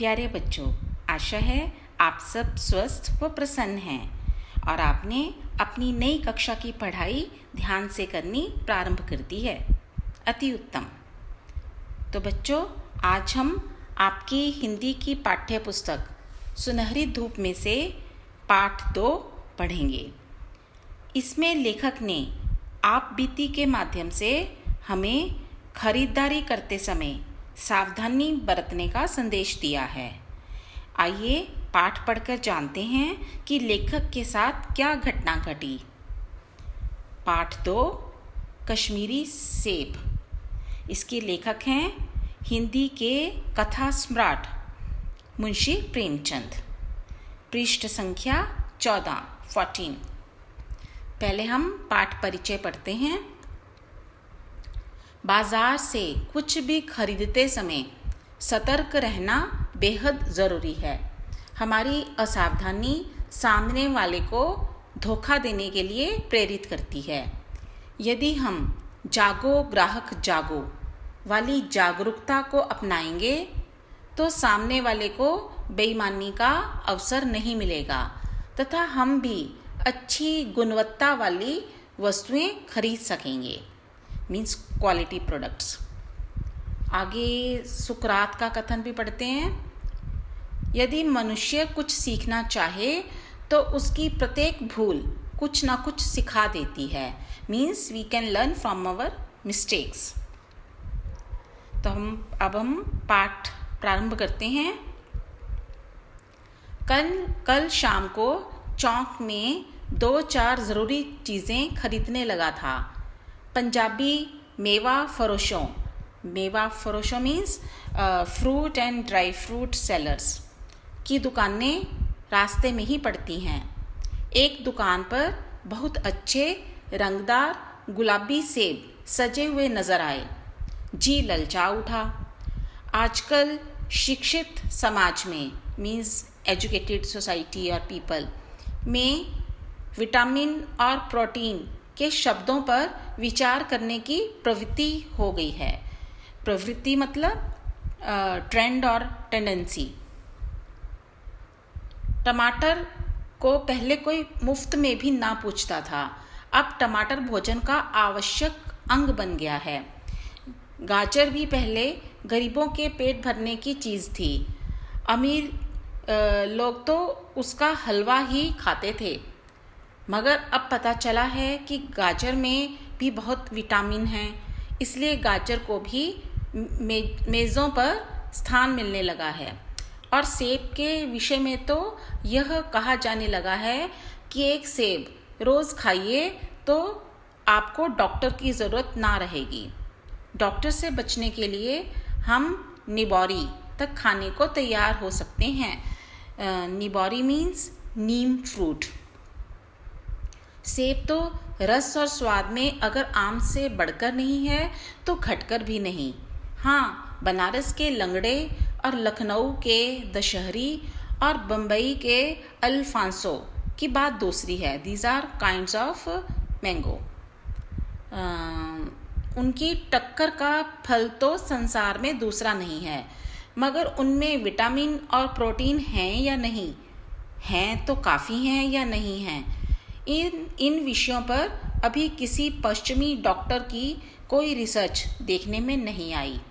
प्यारे बच्चों, आशा है आप सब स्वस्थ व प्रसन्न हैं और आपने अपनी नई कक्षा की पढ़ाई ध्यान से करनी प्रारंभ कर दी है। अति उत्तम। तो बच्चों, आज हम आपकी हिंदी की पाठ्य पुस्तक सुनहरी धूप में से पाठ 2 पढ़ेंगे। इसमें लेखक ने आप बीती के माध्यम से हमें खरीदारी करते समय सावधानी बरतने का संदेश दिया है। आइए पाठ पढ़कर जानते हैं कि लेखक के साथ क्या घटना घटी। पाठ 2, कश्मीरी सेब। इसके लेखक हैं हिंदी के कथा सम्राट मुंशी प्रेमचंद। पृष्ठ संख्या 14। पहले हम पाठ परिचय पढ़ते हैं। बाजार से कुछ भी खरीदते समय सतर्क रहना बेहद ज़रूरी है। हमारी असावधानी सामने वाले को धोखा देने के लिए प्रेरित करती है। यदि हम जागो ग्राहक जागो वाली जागरूकता को अपनाएंगे तो सामने वाले को बेईमानी का अवसर नहीं मिलेगा तथा हम भी अच्छी गुणवत्ता वाली वस्तुएं खरीद सकेंगे, मीन्स क्वालिटी प्रोडक्ट्स। आगे सुकरात का कथन भी पढ़ते हैं। यदि मनुष्य कुछ सीखना चाहे तो उसकी प्रत्येक भूल कुछ ना कुछ सिखा देती है, means we can learn from our mistakes. तो अब हम पाठ प्रारंभ करते हैं। कल शाम को चौक में 2-4 ज़रूरी चीज़ें खरीदने लगा था। पंजाबी मेवा फरोशों means fruit and dry fruit sellers की दुकानें रास्ते में ही पड़ती हैं। एक दुकान पर बहुत अच्छे रंगदार गुलाबी सेब सजे हुए नज़र आए। जी ललचा उठा। आजकल शिक्षित समाज में, मीन्स एजुकेटेड सोसाइटी और पीपल में, विटामिन और प्रोटीन के शब्दों पर विचार करने की प्रवृत्ति हो गई है। प्रवृत्ति मतलब ट्रेंड और टेंडेंसी। टमाटर को पहले कोई मुफ्त में भी ना पूछता था, अब टमाटर भोजन का आवश्यक अंग बन गया है। गाजर भी पहले गरीबों के पेट भरने की चीज़ थी। अमीर लोग तो उसका हलवा ही खाते थे, मगर अब पता चला है कि गाजर में भी बहुत विटामिन हैं, इसलिए गाजर को भी मेज़ों पर स्थान मिलने लगा है। और सेब के विषय में तो यह कहा जाने लगा है कि एक सेब रोज़ खाइए तो आपको डॉक्टर की ज़रूरत ना रहेगी। डॉक्टर से बचने के लिए हम निबोरी तक खाने को तैयार हो सकते हैं। निबोरी मीन्स नीम फ्रूट। सेब तो रस और स्वाद में अगर आम से बढ़कर नहीं है तो घटकर भी नहीं। हाँ, बनारस के लंगड़े और लखनऊ के दशहरी और बम्बई के अल्फांसो की बात दूसरी है। These are kinds of mango. उनकी टक्कर का फल तो संसार में दूसरा नहीं है, मगर उनमें विटामिन और प्रोटीन हैं या नहीं, हैं तो काफ़ी हैं या नहीं हैं, इन विषयों पर अभी किसी पश्चिमी डॉक्टर की कोई रिसर्च देखने में नहीं आई।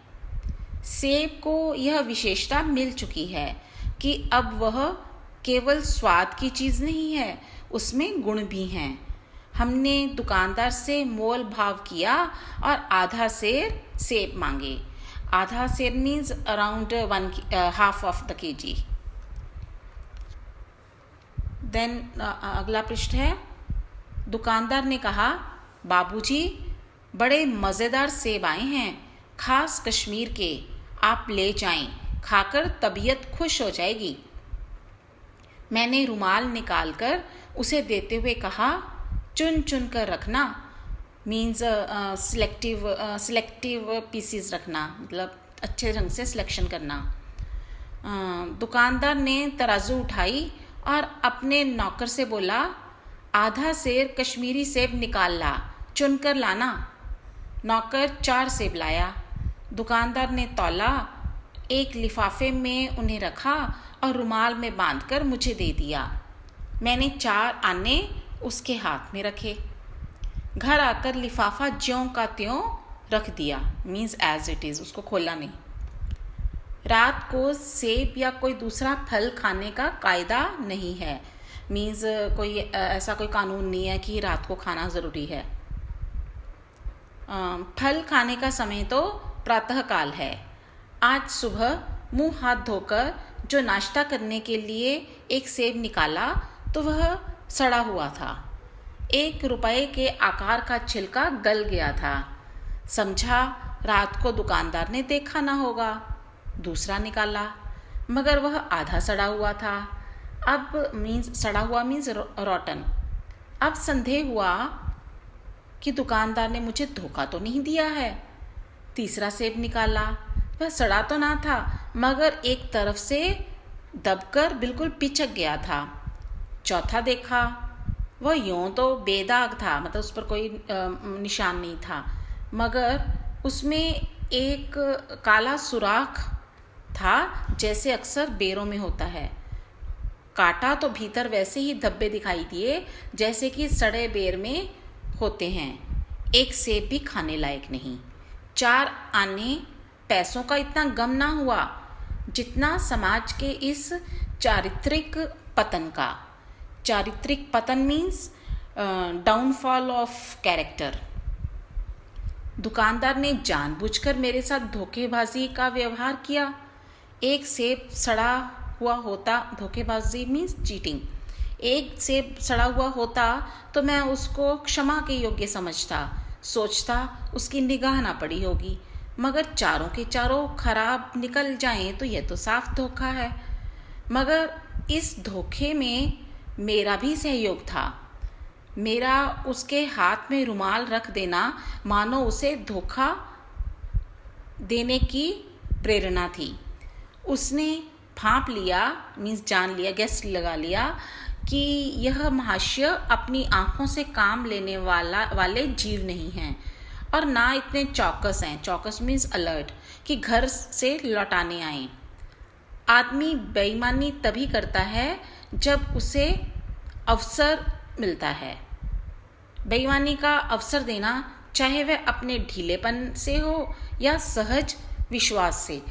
सेब को यह विशेषता मिल चुकी है कि अब वह केवल स्वाद की चीज़ नहीं है, उसमें गुण भी हैं। हमने दुकानदार से मोल भाव किया और आधा सेर सेब मांगे। आधा सेर means around half of the KG. Then अगला पृष्ठ है। दुकानदार ने कहा, बाबूजी बड़े मज़ेदार सेब आए हैं, खास कश्मीर के, आप ले जाएं, खाकर तबीयत खुश हो जाएगी। मैंने रुमाल निकालकर उसे देते हुए कहा, चुन चुन कर रखना, मीन्स सिलेक्टिव पीसीज रखना, मतलब अच्छे ढंग से सिलेक्शन करना। दुकानदार ने तराजू उठाई और अपने नौकर से बोला, आधा सेर कश्मीरी सेब निकाल ला, चुन कर लाना। नौकर 4 सेब लाया। दुकानदार ने तौला, एक लिफाफे में उन्हें रखा और रुमाल में बांधकर मुझे दे दिया। मैंने 4 आने उसके हाथ में रखे। घर आकर लिफाफा ज्यों का त्यों रख दिया, मीन्स एज इट इज़, उसको खोला नहीं। रात को सेब या कोई दूसरा फल खाने का कायदा नहीं है, मीन्स कोई ऐसा कोई कानून नहीं है कि रात को खाना ज़रूरी है। फल खाने का समय तो प्रातःकाल है। आज सुबह मुंह हाथ धोकर जो नाश्ता करने के लिए एक सेब निकाला तो वह सड़ा हुआ था। 1 रुपये के आकार का छिलका गल गया था। समझा रात को दुकानदार ने देखा ना होगा। दूसरा निकाला मगर वह आधा सड़ा हुआ था। अब सड़ा हुआ मीन्स रॉटन। अब संदेह हुआ कि दुकानदार ने मुझे धोखा तो नहीं दिया है। तीसरा सेब निकाला, वह सड़ा तो ना था मगर एक तरफ से दबकर बिल्कुल पिचक गया था। चौथा देखा, वह यूँ तो बेदाग था, मतलब उस पर कोई निशान नहीं था, मगर उसमें एक काला सुराख था जैसे अक्सर बेरों में होता है। काटा तो भीतर वैसे ही धब्बे दिखाई दिए जैसे कि सड़े बेर में होते हैं। एक सेब भी खाने लायक नहीं। 4 आने पैसों का इतना गम ना हुआ जितना समाज के इस चारित्रिक पतन का। चारित्रिक पतन मीन्स डाउनफॉल ऑफ कैरेक्टर। दुकानदार ने जानबूझकर मेरे साथ धोखेबाजी का व्यवहार किया। एक सेब सड़ा हुआ होता, धोखेबाजी मीन्स चीटिंग, एक सेब सड़ा हुआ होता तो मैं उसको क्षमा के योग्य समझता, सोचता उसकी निगाह ना पड़ी होगी, मगर चारों के चारों खराब निकल जाएं तो यह तो साफ धोखा है। मगर इस धोखे में मेरा भी सहयोग था। मेरा उसके हाथ में रुमाल रख देना मानो उसे धोखा देने की प्रेरणा थी। उसने भांप लिया, मीन्स जान लिया, गेस लगा लिया कि यह महाशय अपनी आंखों से काम लेने वाले जीव नहीं हैं और ना इतने चौकस हैं। चौकस मीन्स अलर्ट, कि घर से लौटाने आए। आदमी बेईमानी तभी करता है जब उसे अवसर मिलता है। बेईमानी का अवसर देना चाहे वह अपने ढीलेपन से हो या सहज विश्वास से।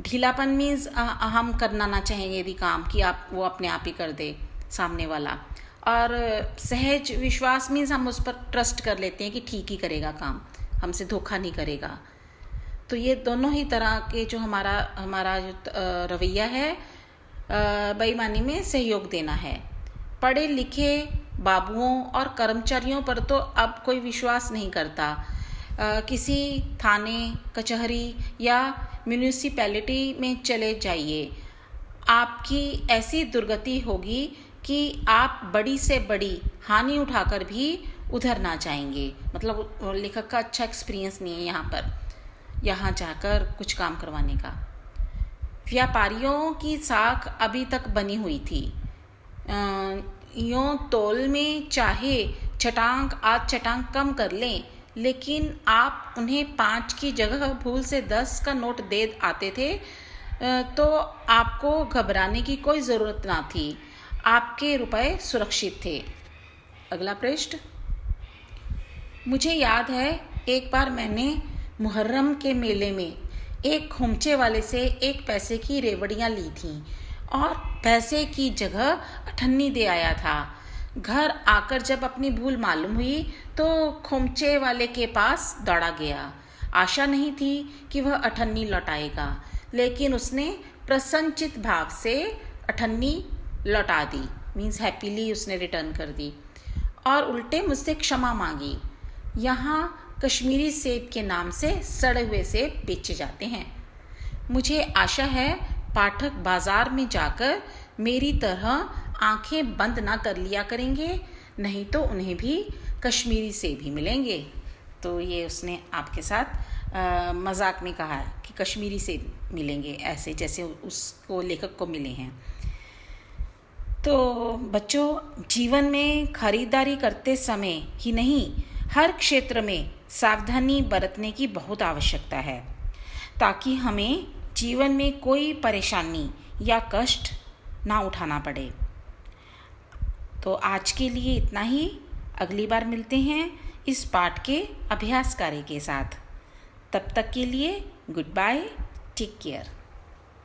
ढीलापन मीन्स हम करना ना चाहेंगे यदि काम कि आप वो अपने आप ही कर दे सामने वाला, और सहज विश्वास मीन्स हम उस पर ट्रस्ट कर लेते हैं कि ठीक ही करेगा काम, हमसे धोखा नहीं करेगा। तो ये दोनों ही तरह के जो हमारा जो रवैया है बेईमानी में सहयोग देना है। पढ़े लिखे बाबुओं और कर्मचारियों पर तो अब कोई विश्वास नहीं करता। किसी थाने कचहरी या म्यूनिसिपैलिटी में चले जाइए, आपकी ऐसी दुर्गति होगी कि आप बड़ी से बड़ी हानि उठाकर भी उधर ना जाएंगे। मतलब लेखक का अच्छा एक्सपीरियंस नहीं है यहाँ जाकर कुछ काम करवाने का। व्यापारियों की साख अभी तक बनी हुई थी। यूँ तोल में चाहे चटांग कम कर लें, लेकिन आप उन्हें 5 की जगह भूल से 10 का नोट दे आते थे तो आपको घबराने की कोई ज़रूरत ना थी। आपके रुपए सुरक्षित थे। अगला पृष्ठ। मुझे याद है एक बार मैंने मुहर्रम के मेले में एक खुमचे वाले से 1 पैसे की रेवड़ियाँ ली थीं और पैसे की जगह अठन्नी दे आया था। घर आकर जब अपनी भूल मालूम हुई तो खुमचे वाले के पास दौड़ा गया। आशा नहीं थी कि वह अठन्नी लौटाएगा, लेकिन उसने प्रसन्नचित भाव से अठन्नी लौटा दी, मीन्स हैप्पीली उसने रिटर्न कर दी और उल्टे मुझसे क्षमा मांगी। यहाँ कश्मीरी सेब के नाम से सड़े हुए सेब बेचे जाते हैं। मुझे आशा है पाठक बाजार में जाकर मेरी तरह आंखें बंद ना कर लिया करेंगे, नहीं तो उन्हें भी कश्मीरी सेब ही मिलेंगे। तो ये उसने आपके साथ मजाक में कहा है कि कश्मीरी सेब मिलेंगे, ऐसे जैसे उसको लेखक को मिले हैं। तो बच्चों, जीवन में खरीदारी करते समय ही नहीं, हर क्षेत्र में सावधानी बरतने की बहुत आवश्यकता है ताकि हमें जीवन में कोई परेशानी या कष्ट ना उठाना पड़े। तो आज के लिए इतना ही। अगली बार मिलते हैं इस पाठ के अभ्यास कार्य के साथ। तब तक के लिए गुड बाय, टेक केयर।